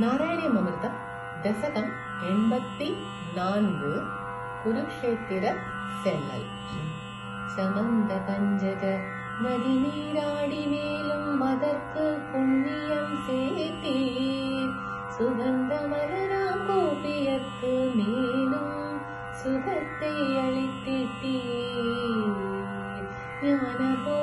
நாராயணியம் அமிர்தம் தசகம் 84 குருக்ஷேத்திர செல்லல். சமந்த பஞ்சக நதி நீராடி மேலும் அதற்கு புண்ணியம் சேர்த்தீர். சுகந்த மலராம் கோபியற்கு மேலும் சுகத்தை அளித்திட்டீர். ஞானபோ